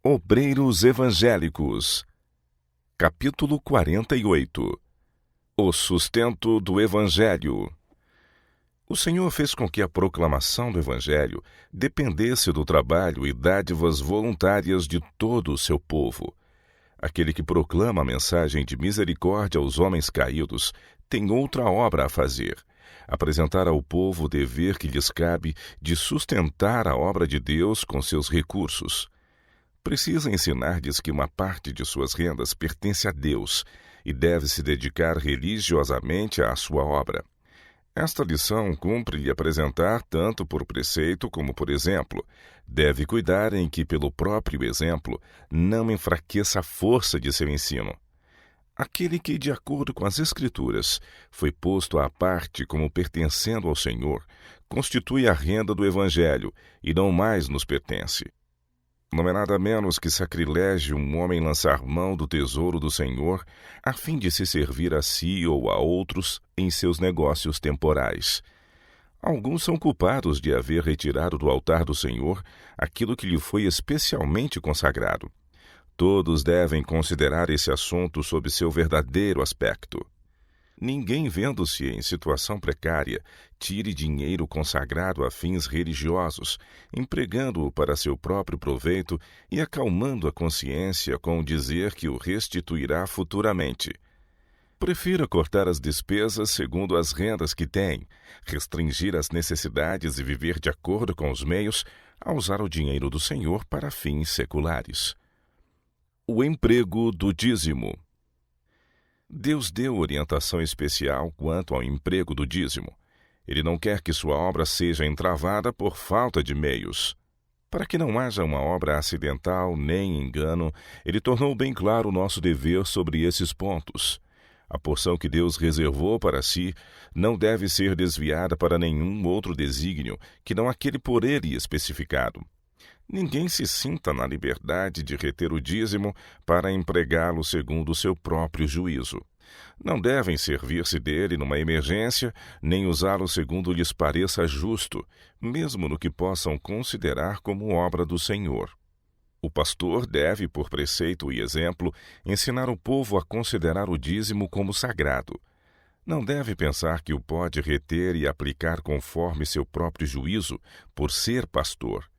Obreiros Evangélicos, capítulo 48. O sustento do Evangelho. O Senhor fez com que a proclamação do Evangelho dependesse do trabalho e dádivas voluntárias de todo o seu povo. Aquele que proclama a mensagem de misericórdia aos homens caídos tem outra obra a fazer: apresentar ao povo o dever que lhes cabe de sustentar a obra de Deus com seus recursos. Precisa ensinar-lhes que uma parte de suas rendas pertence a Deus e deve se dedicar religiosamente à sua obra. Esta lição cumpre-lhe apresentar tanto por preceito como por exemplo. Deve cuidar em que, pelo próprio exemplo, não enfraqueça a força de seu ensino. Aquele que, de acordo com as Escrituras, foi posto à parte como pertencendo ao Senhor, constitui a renda do Evangelho e não mais nos pertence. Não é nada menos que sacrilégio um homem lançar mão do tesouro do Senhor a fim de se servir a si ou a outros em seus negócios temporais. Alguns são culpados de haver retirado do altar do Senhor aquilo que lhe foi especialmente consagrado. Todos devem considerar esse assunto sob seu verdadeiro aspecto. Ninguém, vendo-se em situação precária, tire dinheiro consagrado a fins religiosos, empregando-o para seu próprio proveito e acalmando a consciência com o dizer que o restituirá futuramente. Prefira cortar as despesas segundo as rendas que tem, restringir as necessidades e viver de acordo com os meios, a usar o dinheiro do Senhor para fins seculares. O emprego do dízimo. Deus deu orientação especial quanto ao emprego do dízimo. Ele não quer que sua obra seja entravada por falta de meios. Para que não haja uma obra acidental nem engano, ele tornou bem claro o nosso dever sobre esses pontos. A porção que Deus reservou para si não deve ser desviada para nenhum outro desígnio que não aquele por ele especificado. Ninguém se sinta na liberdade de reter o dízimo para empregá-lo segundo o seu próprio juízo. Não devem servir-se dele numa emergência, nem usá-lo segundo lhes pareça justo, mesmo no que possam considerar como obra do Senhor. O pastor deve, por preceito e exemplo, ensinar o povo a considerar o dízimo como sagrado. Não deve pensar que o pode reter e aplicar conforme seu próprio juízo, por ser pastor.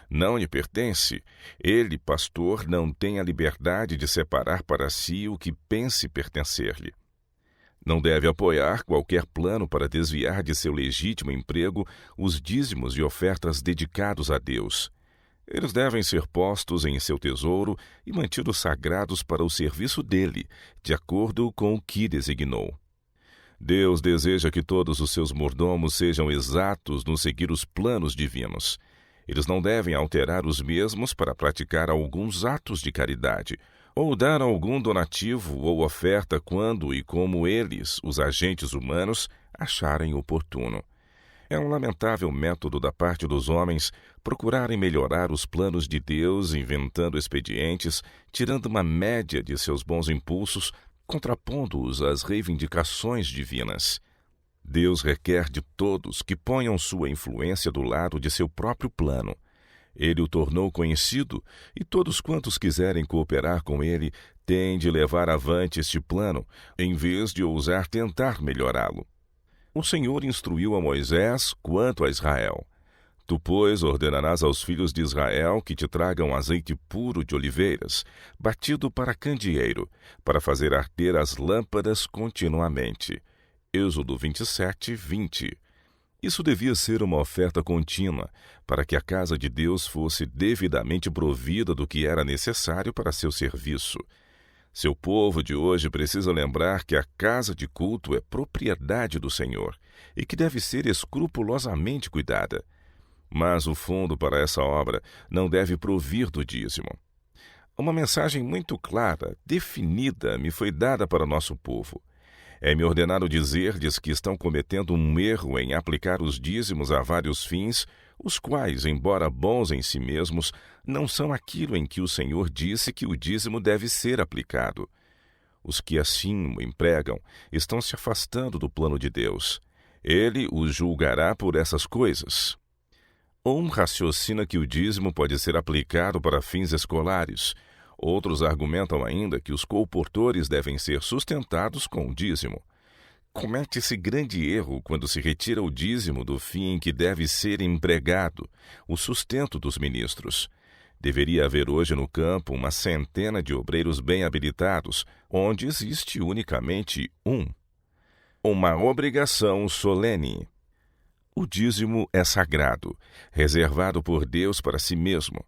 Não lhe pertence. Ele, pastor, não tem a liberdade de separar para si o que pense pertencer-lhe. Não deve apoiar qualquer plano para desviar de seu legítimo emprego os dízimos e ofertas dedicados a Deus. Eles devem ser postos em seu tesouro e mantidos sagrados para o serviço dele, de acordo com o que designou. Deus deseja que todos os seus mordomos sejam exatos no seguir os planos divinos. Eles não devem alterar os mesmos para praticar alguns atos de caridade, ou dar algum donativo ou oferta quando e como eles, os agentes humanos, acharem oportuno. É um lamentável método da parte dos homens procurarem melhorar os planos de Deus inventando expedientes, tirando uma média de seus bons impulsos, contrapondo-os às reivindicações divinas. Deus requer de todos que ponham sua influência do lado de seu próprio plano. Ele o tornou conhecido e todos quantos quiserem cooperar com ele têm de levar avante este plano, em vez de ousar tentar melhorá-lo. O Senhor instruiu a Moisés quanto a Israel. Tu, pois, ordenarás aos filhos de Israel que te tragam azeite puro de oliveiras, batido para candeeiro, para fazer arder as lâmpadas continuamente. Êxodo 27, 20. Isso devia ser uma oferta contínua, para que a casa de Deus fosse devidamente provida do que era necessário para seu serviço. Seu povo de hoje precisa lembrar que a casa de culto é propriedade do Senhor e que deve ser escrupulosamente cuidada. Mas o fundo para essa obra não deve provir do dízimo. Uma mensagem muito clara, definida, me foi dada para o nosso povo. É-me ordenado dizer-lhes que estão cometendo um erro em aplicar os dízimos a vários fins, os quais, embora bons em si mesmos, não são aquilo em que o Senhor disse que o dízimo deve ser aplicado. Os que assim o empregam estão se afastando do plano de Deus. Ele os julgará por essas coisas. Um raciocina que o dízimo pode ser aplicado para fins escolares. Outros argumentam ainda que os colportores devem ser sustentados com o dízimo. Comete-se grande erro quando se retira o dízimo do fim em que deve ser empregado, o sustento dos ministros. Deveria haver hoje no campo uma centena de obreiros bem habilitados, onde existe unicamente um. Uma obrigação solene. O dízimo é sagrado, reservado por Deus para si mesmo.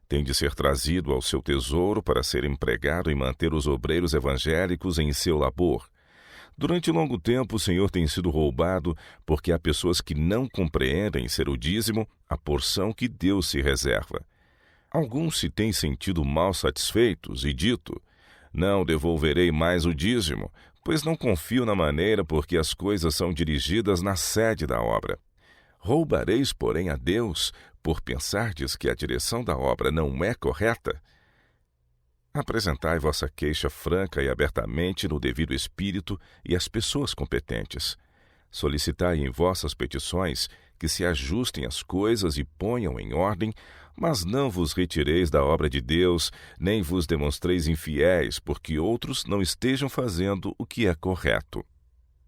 Tem de ser trazido ao seu tesouro para ser empregado em manter os obreiros evangélicos em seu labor. Durante longo tempo, o Senhor tem sido roubado porque há pessoas que não compreendem ser o dízimo a porção que Deus se reserva. Alguns se têm sentido mal satisfeitos e dito: não devolverei mais o dízimo, pois não confio na maneira por que as coisas são dirigidas na sede da obra. Roubareis, porém, a Deus, por pensardes que a direção da obra não é correta? Apresentai vossa queixa franca e abertamente no devido espírito e às pessoas competentes. Solicitai em vossas petições que se ajustem as coisas e ponham em ordem, mas não vos retireis da obra de Deus, nem vos demonstreis infiéis, porque outros não estejam fazendo o que é correto.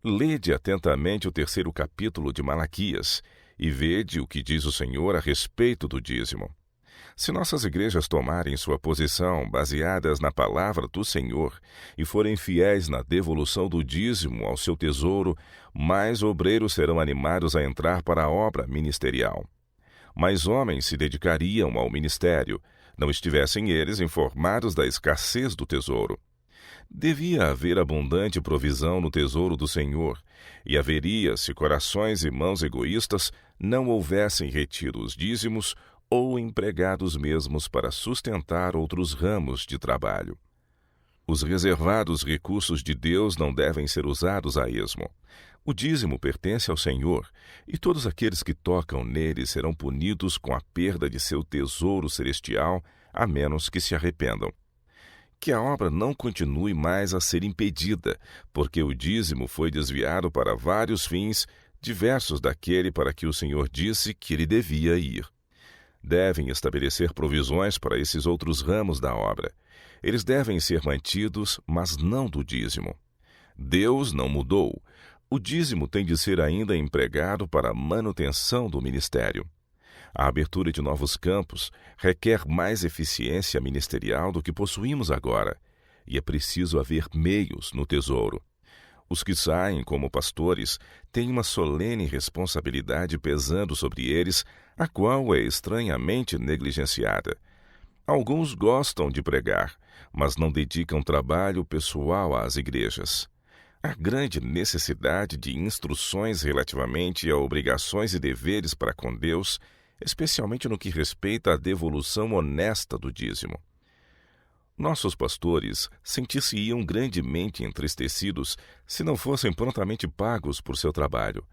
Lede atentamente o 3º capítulo de Malaquias, e vede o que diz o Senhor a respeito do dízimo. Se nossas igrejas tomarem sua posição baseadas na palavra do Senhor e forem fiéis na devolução do dízimo ao seu tesouro, mais obreiros serão animados a entrar para a obra ministerial. Mais homens se dedicariam ao ministério, não estivessem eles informados da escassez do tesouro. Devia haver abundante provisão no tesouro do Senhor, e haveria se corações e mãos egoístas não houvessem retido os dízimos ou empregados mesmos para sustentar outros ramos de trabalho. Os reservados recursos de Deus não devem ser usados a esmo. O dízimo pertence ao Senhor, e todos aqueles que tocam nele serão punidos com a perda de seu tesouro celestial, a menos que se arrependam. Que a obra não continue mais a ser impedida, porque o dízimo foi desviado para vários fins, diversos daquele para que o Senhor disse que ele devia ir. Devem estabelecer provisões para esses outros ramos da obra. Eles devem ser mantidos, mas não do dízimo. Deus não mudou. O dízimo tem de ser ainda empregado para a manutenção do ministério. A abertura de novos campos requer mais eficiência ministerial do que possuímos agora, e é preciso haver meios no tesouro. Os que saem como pastores têm uma solene responsabilidade pesando sobre eles, a qual é estranhamente negligenciada. Alguns gostam de pregar, mas não dedicam trabalho pessoal às igrejas. Há grande necessidade de instruções relativamente a obrigações e deveres para com Deus, especialmente no que respeita à devolução honesta do dízimo. Nossos pastores sentir-se-iam grandemente entristecidos se não fossem prontamente pagos por seu trabalho.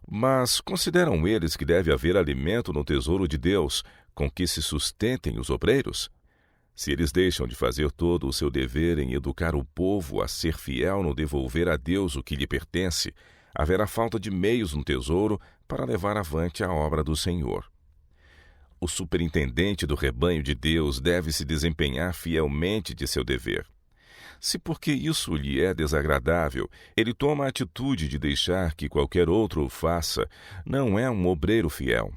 Mas consideram eles que deve haver alimento no tesouro de Deus, com que se sustentem os obreiros? Se eles deixam de fazer todo o seu dever em educar o povo a ser fiel no devolver a Deus o que lhe pertence, haverá falta de meios no tesouro para levar avante a obra do Senhor. O superintendente do rebanho de Deus deve se desempenhar fielmente de seu dever. Se porque isso lhe é desagradável, ele toma a atitude de deixar que qualquer outro o faça, não é um obreiro fiel.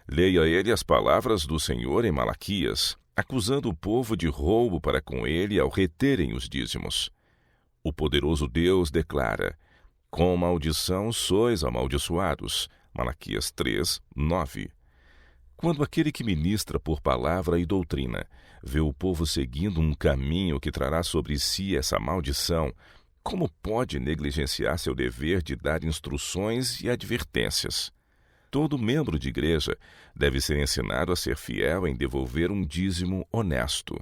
Leia ele as palavras do Senhor em Malaquias, acusando o povo de roubo para com ele ao reterem os dízimos. O poderoso Deus declara: com maldição sois amaldiçoados. Malaquias 3, 9. Quando aquele que ministra por palavra e doutrina vê o povo seguindo um caminho que trará sobre si essa maldição, como pode negligenciar seu dever de dar instruções e advertências? Todo membro de igreja deve ser ensinado a ser fiel em devolver um dízimo honesto.